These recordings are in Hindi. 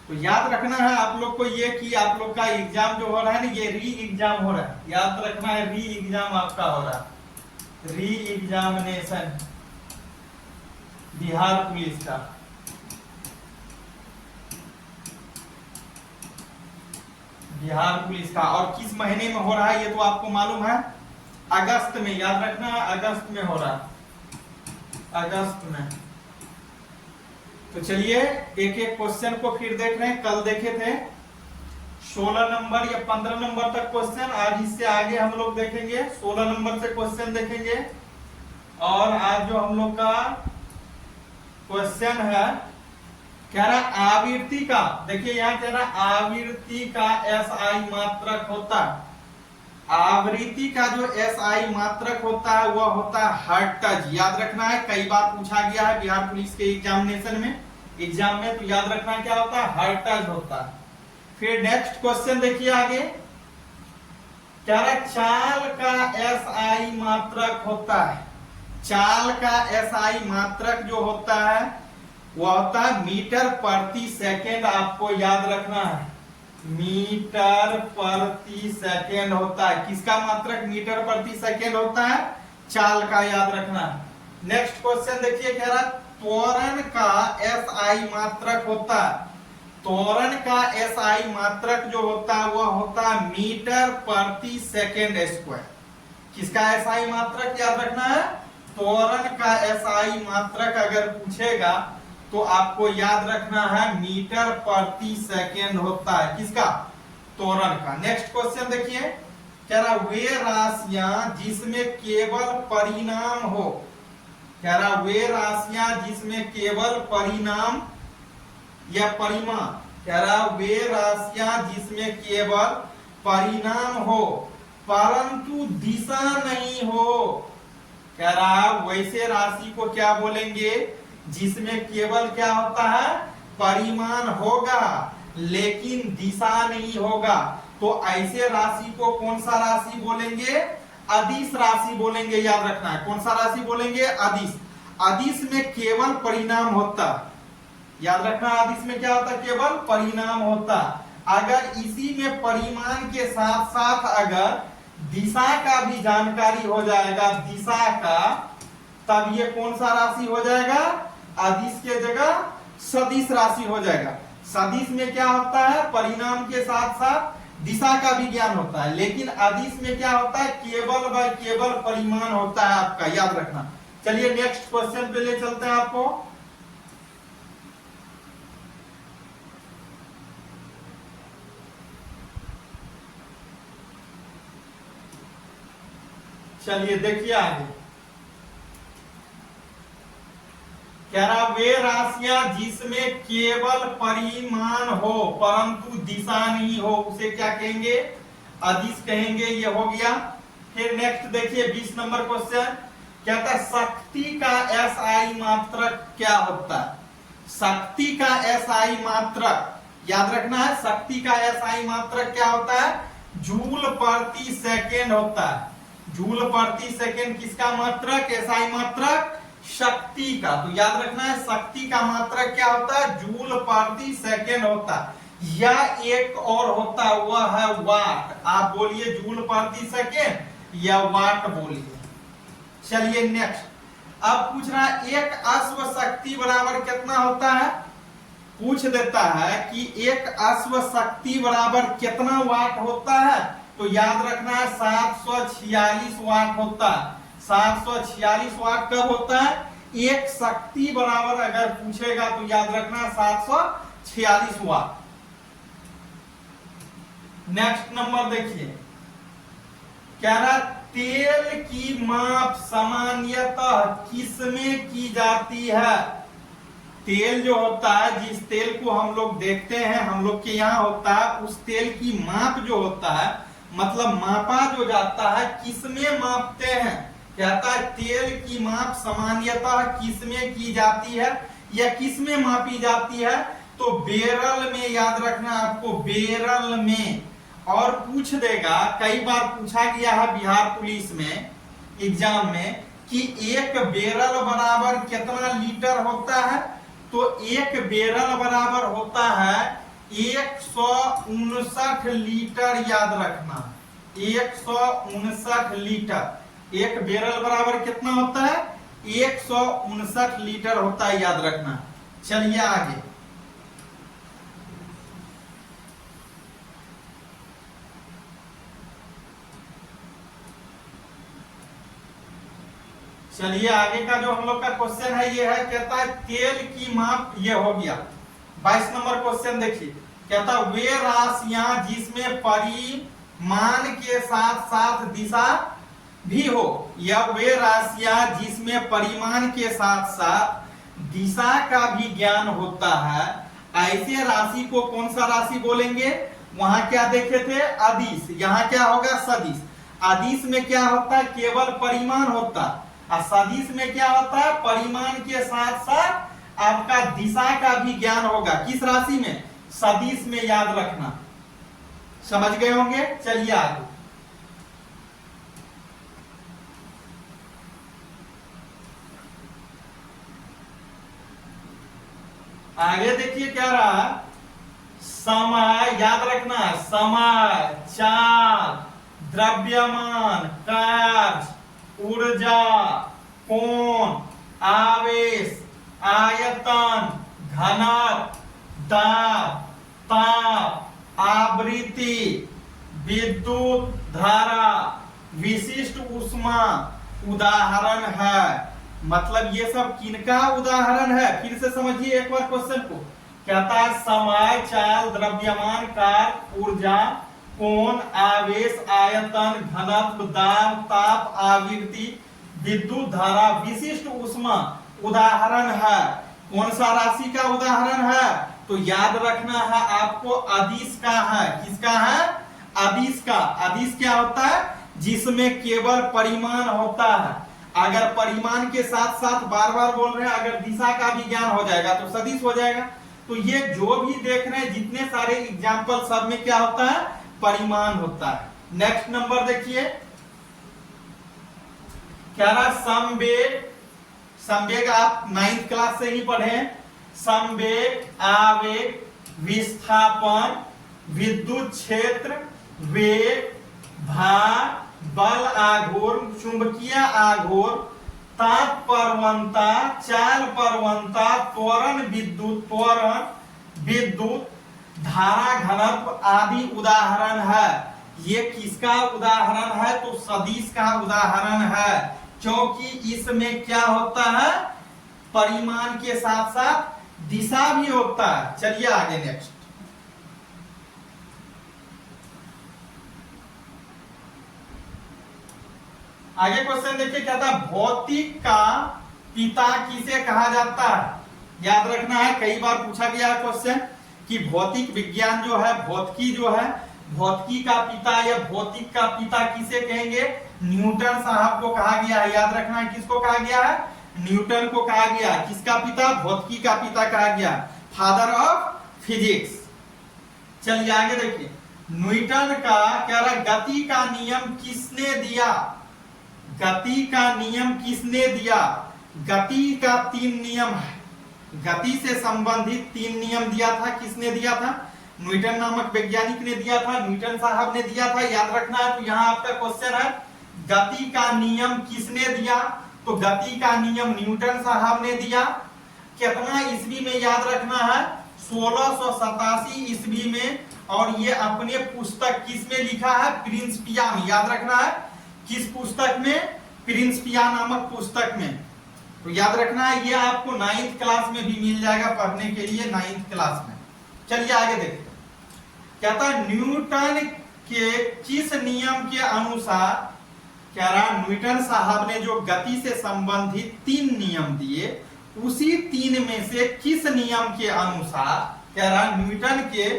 तो याद रखना है आप लोग को ये कि आप लोग का एग्जाम जो हो रहा है ना, ये री एग्जाम हो रहा है, याद रखना है री एग्जाम आपका हो रहा है, री एग्जामिनेशन बिहार पुलिस का। बिहार पुलिस का, और किस महीने में हो रहा है ये तो आपको मालूम है, अगस्त में, याद रखना है अगस्त में हो रहा है, अगस्त में। तो चलिए एक एक क्वेश्चन को फिर देख रहे हैं। कल देखे थे 16 नंबर या 15 नंबर तक क्वेश्चन, आज इससे आगे हम लोग देखेंगे 16 नंबर से क्वेश्चन देखेंगे। और आज जो हम लोग का क्वेश्चन है, कह रहा आवृत्ति का, देखिए यहाँ कह रहा आवृत्ति का एसआई मात्रक होता है, आवृत्ति का जो एसआई मात्रक होता है वह होता है हर्ट्ज। याद रखना है, कई बार पूछा गया है बिहार पुलिस के एग्जामिनेशन में, एग्जाम में, तो याद रखना है क्या होता है, हर्ट्ज होता है। फिर नेक्स्ट क्वेश्चन देखिए आगे, क्या रहा चाल का एसआई मात्रक होता है, चाल का एसआई मात्रक जो होता है वह होता है मीटर प्रति सेकेंड। आपको याद रखना है मीटर प्रति सेकेंड होता है, किसका मात्रक मीटर प्रति सेकेंड होता है, चाल का, याद रखना है। नेक्स्ट क्वेश्चन देखिए, कह रहा त्वरण का एसआई मात्रक होता है, त्वरण का एसआई मात्रक जो होता है वह होता है मीटर प्रति सेकेंड स्क्वायर। किसका एसआई मात्रक याद रखना है, त्वरण का एसआई मात्रक अगर पूछेगा तो आपको याद रखना है मीटर प्रति सेकेंड होता है, किसका, त्वरण का। नेक्स्ट क्वेश्चन देखिए, कह रहा वे राशियां जिसमें केवल परिणाम हो, कह रहा वे राशियां जिसमें केवल परिणाम या परिमाण, कह रहा वे राशियां जिसमें केवल परिणाम हो परंतु दिशा नहीं हो, कह रहा वैसे राशि को क्या बोलेंगे, जिसमें केवल क्या होता है, परिमाण होगा लेकिन दिशा नहीं होगा। तो ऐसे राशि को कौन सा राशि बोलेंगे, अदिश राशि बोलेंगे। याद रखना है कौन सा राशि बोलेंगे, अदिश। अदिश में केवल परिणाम होता, याद रखना अदिश में क्या होता, केवल परिणाम होता। अगर इसी में परिमाण के साथ साथ अगर दिशा का भी जानकारी हो जाएगा, दिशा का, तब ये कौन सा राशि हो जाएगा, अदिश के जगह सदिश राशि हो जाएगा। सदिश में क्या होता है, परिणाम के साथ साथ दिशा का भी ज्ञान होता है, लेकिन अदिश में क्या होता है, केवल व केवल परिमाण होता है आपका, याद रखना। चलिए नेक्स्ट क्वेश्चन पे ले चलते हैं आपको। चलिए देखिए आगे, कह रहा वे राशियां जिसमें केवल परिमाण हो परंतु दिशा नहीं हो उसे क्या कहेंगे, अदिश कहेंगे। ये हो गया। फिर नेक्स्ट देखिए 20 नंबर क्वेश्चन, कहता है शक्ति का एसआई मात्रक क्या होता है, शक्ति का एसआई मात्रक याद रखना है, शक्ति का एसआई मात्रक क्या होता है, जूल प्रति सेकेंड होता है। जूल प्रति सेकेंड किसका मात्रक, एसआई मात्रक, शक्ति का। तो याद रखना है शक्ति का मात्रक क्या होता है, जूल प्रति सेकेंड होता है। या एक और होता है वह है वाट, आप बोलिए जूल प्रति सेकेंड या वाट बोलिए। चलिए नेक्स्ट, अब पूछ रहा है एक अश्व शक्ति बराबर कितना होता है, पूछ देता है कि एक अश्व शक्ति बराबर कितना वाट होता है। तो याद रखना है 746 वाट होता है। 746 वाट कब होता है, एक शक्ति बराबर अगर पूछेगा तो याद रखना 746 वाट। नेक्स्ट नंबर देखिए, कह रहा तेल की माप सामान्यतः किसमें की जाती है। तेल जो होता है, जिस तेल को हम लोग देखते हैं, हम लोग के यहाँ होता है, उस तेल की माप जो होता है, मतलब मापा जो जाता है, किसमें मापते हैं। कहता है तेल की माप सामान्यतः किसमें की जाती है या किसमें मापी जाती है, तो बेरल में, याद रखना आपको बेरल में। और पूछ देगा, कई बार पूछा गया है बिहार पुलिस में एग्जाम में कि एक बेरल बराबर कितना लीटर होता है, तो एक बेरल बराबर होता है 159 लीटर याद रखना। 159 लीटर। एक बैरल बराबर कितना होता है? 159 लीटर होता है, याद रखना। चलिए आगे। चलिए आगे का जो हम लोग का क्वेश्चन है ये है, कहता है तेल की माप, ये हो गया। 22 नंबर क्वेश्चन देखिए, कहता वे राशियां जिसमें परिमाण के साथ साथ दिशा भी हो, या वे राशियां जिसमें परिमाण के साथ साथ दिशा का भी ज्ञान होता है, ऐसे राशि को कौन सा राशि बोलेंगे? वहां क्या देखे थे? अदिश। यहाँ क्या होगा? सदिश। अदिश में क्या होता है? केवल परिमाण होता है। और सदिश में क्या होता है? परिमाण के साथ साथ आपका दिशा का भी ज्ञान होगा। किस राशि में? सदिश में, याद रखना। समझ गए होंगे। चलिए आगे। आगे देखिए क्या रहा, समय, याद रखना। समय, चाल, द्रव्यमान, कार्य, ऊर्जा, कोण, आवेश, आयतन, घनत्व, दाब, ताप, आवृत्ति, विद्युत धारा, विशिष्ट ऊष्मा उदाहरण है। मतलब ये सब किनका उदाहरण है? फिर से समझिए एक बार क्वेश्चन को। कहता है समय, चाल, द्रव्यमान, कार्य, ऊर्जा, कोण, आवेश, आयतन, घनत्व, दाब, ताप, आवृत्ति, विद्युत धारा, विशिष्ट ऊष्मा उदाहरण है। कौन सा राशि का उदाहरण है? तो याद रखना है आपको, अदिश का है। किसका है? अदिश का। अदिश क्या होता है? जिसमें केवल परिमाण होता है। अगर परिमाण के साथ साथ, बार बार बोल रहे हैं, अगर दिशा का भी ज्ञान हो जाएगा तो सदिश हो जाएगा। तो ये जो भी देख रहे हैं, जितने सारे एग्जाम्पल, सब में क्या होता है? परिमाण होता है। नेक्स्ट नंबर देखिए, क्या रहा? संवेग। संवेग आप 9th क्लास से ही पढ़े। संवेग, आवेग, विस्थापन, विद्युत क्षेत्र, वेग, भार, बल आघूर्ण, चुंबकीय आघूर्ण, ताप प्रवणता, चाल प्रवणता, त्वरण विद्युत धारा, घनत्व आदि उदाहरण है। ये किसका उदाहरण है? तो सदिश का उदाहरण है, क्योंकि इसमें क्या होता है? परिमाण के साथ साथ दिशा भी होता है। चलिए आगे नेक्स्ट। आगे क्वेश्चन देखिए, क्या था? भौतिक का पिता किसे कहा जाता है? याद रखना है, कई बार पूछा गया है क्वेश्चन कि भौतिक विज्ञान जो है, भौतिकी जो है, भौतिकी का पिता या भौतिक का पिता किसे कहेंगे? न्यूटन साहब को कहा गया है। याद रखना है, किसको कहा गया है? न्यूटन को कहा गया है। किसका पिता? भौतिकी का पिता कहा गया, फादर ऑफ फिजिक्स। चलिए आगे देखिए, न्यूटन का क्या रहा? गति का नियम किसने दिया? गति का नियम किसने दिया? गति का 3 नियम है। गति से संबंधित 3 नियम दिया था। किसने दिया था? न्यूटन नामक वैज्ञानिक ने दिया था, न्यूटन साहब ने दिया था। याद रखना है। तो यहाँ आपका क्वेश्चन है, गति का नियम किसने दिया? तो गति का नियम न्यूटन साहब ने दिया। कितना ईस्वी में? याद रखना है, 1687 ईस्वी में। और ये अपने पुस्तक किसमें लिखा है? प्रिंसिपिया में। याद रखना है, किस पुस्तक में? प्रिंसिपिया नामक पुस्तक में। तो याद रखना है, ये आपको 9th क्लास में भी मिल जाएगा पढ़ने के लिए, 9th क्लास में। चलिए आगे देखते हैं, कहता है न्यूटन के किस नियम के अनुसार, कह रहा न्यूटन साहब ने जो गति से संबंधित 3 नियम दिए, उसी 3 में से किस नियम के अनुसार, कह रहा न्यूटन के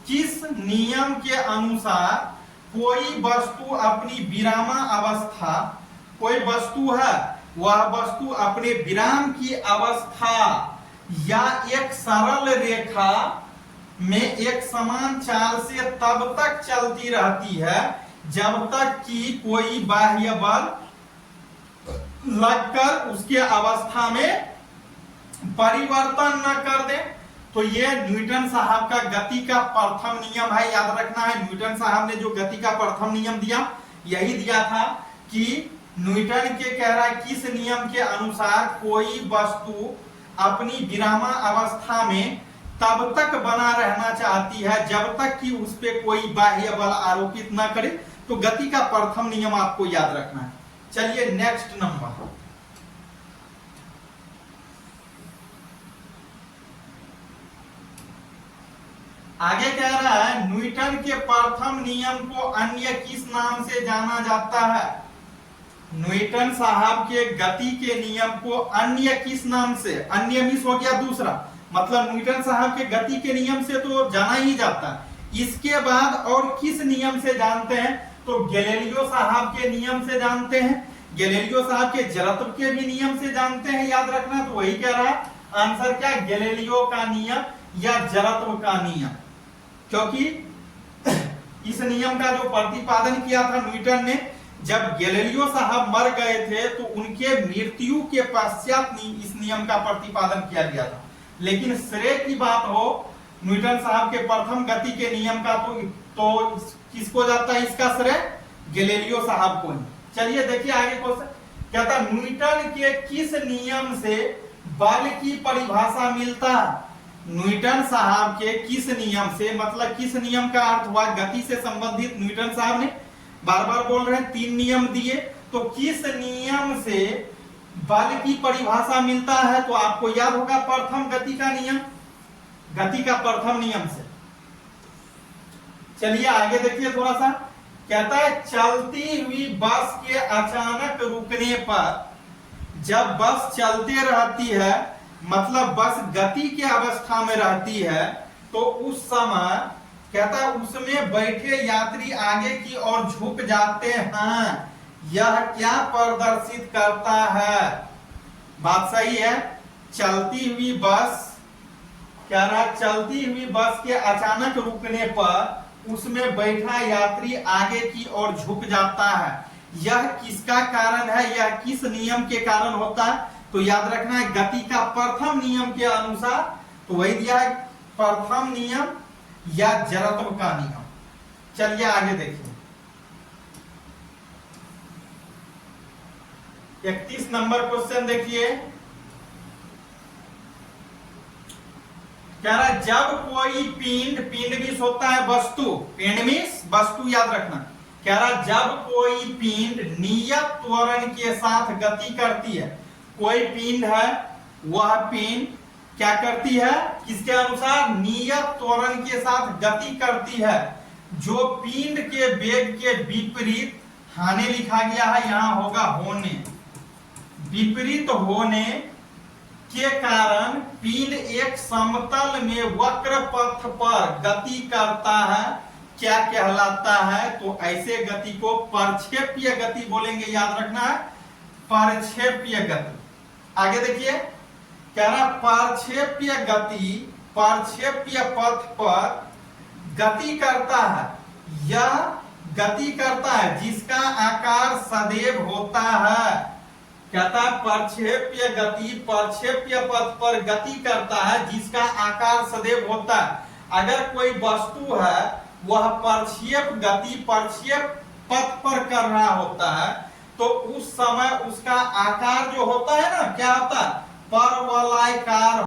किस नियम के अनुसार कोई वस्तु अपनी विराम अवस्था, कोई वस्तु है, वह वस्तु अपने विराम की अवस्था या एक सरल रेखा में एक समान चाल से तब तक चलती रहती है जब तक कि कोई बाह्य बल लगकर उसके अवस्था में परिवर्तन न कर दे। तो ये न्यूटन साहब का गति का प्रथम नियम है, याद रखना है। न्यूटन साहब ने जो गति का प्रथम नियम दिया, यही दिया था कि न्यूटन के कह रहा है किस नियम के अनुसार कोई वस्तु अपनी विरामावस्था में तब तक बना रहना चाहती है जब तक कि उस पे कोई बाह्य बल आरोपित न करे। तो गति का प्रथम नियम आपको याद रखना है। चलिए नेक्स्ट नंबर, आगे कह रहा है न्यूटन के प्रथम नियम को अन्य किस नाम से जाना जाता है। न्यूटन साहब के गति के नियम को अन्य किस नाम से, अन्य मिस हो गया दूसरा, मतलब न्यूटन साहब के गति के नियम से तो जाना ही जाता है। इसके बाद और किस नियम से जानते हैं, तो गैलीलियो साहब के नियम से जानते हैं, गैलीलियो साहब के जड़त्व के भी नियम से जानते हैं, याद रखना। तो वही कह रहा है आंसर क्या, गैलीलियो का नियम या जड़त्व का नियम, क्योंकि इस नियम का जो प्रतिपादन किया था न्यूटन ने, जब गैलीलियो साहब मर गए थे तो उनके मृत्यु के पश्चात इस नियम का प्रतिपादन किया गया था। लेकिन श्रेय की बात हो न्यूटन साहब के प्रथम गति के नियम का, तो किसको जाता है इसका श्रेय, गैलीलियो साहब को ही। चलिए देखिए आगे क्वेश्चन क्या था, न्यूटन के किस नियम से बल की परिभाषा मिलता है। न्यूटन साहब के किस नियम से, मतलब किस नियम का अर्थ हुआ गति से संबंधित, न्यूटन साहब ने बार बार बोल रहे हैं 3 नियम दिए, तो किस नियम से बल की परिभाषा मिलता है, तो आपको याद होगा प्रथम गति का नियम, गति का प्रथम नियम से। चलिए आगे देखिए थोड़ा सा, कहता है चलती हुई बस के अचानक रुकने पर, जब बस चलते रहती है मतलब बस गति की अवस्था में रहती है, तो उस समय कहता है उसमें बैठे यात्री आगे की ओर झुक जाते हैं। यह क्या प्रदर्शित करता है, बात सही है। चलती हुई बस, कह रहा चलती हुई बस के अचानक रुकने पर उसमें बैठा यात्री आगे की ओर झुक जाता है। यह किसका कारण है, यह किस नियम के कारण होता है, तो याद रखना है गति का प्रथम नियम के अनुसार, तो वही दिया है प्रथम नियम या जड़त्व का नियम। चलिए आगे देखिए 31 नंबर क्वेश्चन देखिए, कह रहा है जब कोई पिंड, पिंड मीन्स होता है वस्तु, पिंड मीन्स वस्तु याद रखना। कह रहा जब कोई पिंड नियत त्वरण के साथ गति करती है, कोई पिंड है वह पिंड क्या करती है, किसके अनुसार, नियत त्वरण के साथ गति करती है, जो पिंड के वेग के विपरीत, हाने लिखा गया है यहां होगा होने, विपरीत होने के कारण पिंड एक समतल में वक्र पथ पर गति करता है, क्या कहलाता है, तो ऐसे गति को प्रक्षेप्य गति बोलेंगे, याद रखना है प्रक्षेप्य गति। आगे देखिए कह रहा प्रक्षेप्य गति प्रक्षेप्य पथ पर गति करता है, यह गति करता है जिसका आकार सदैव होता है। कहता है प्रक्षेप्य गति प्रक्षेप्य पथ पर गति करता है जिसका आकार सदैव होता है। अगर कोई वस्तु है वह प्रक्षेप गति प्रक्षेप पथ पर कर रहा होता है, तो उस समय उसका आकार जो होता है ना, क्या होता है, परवलयाकार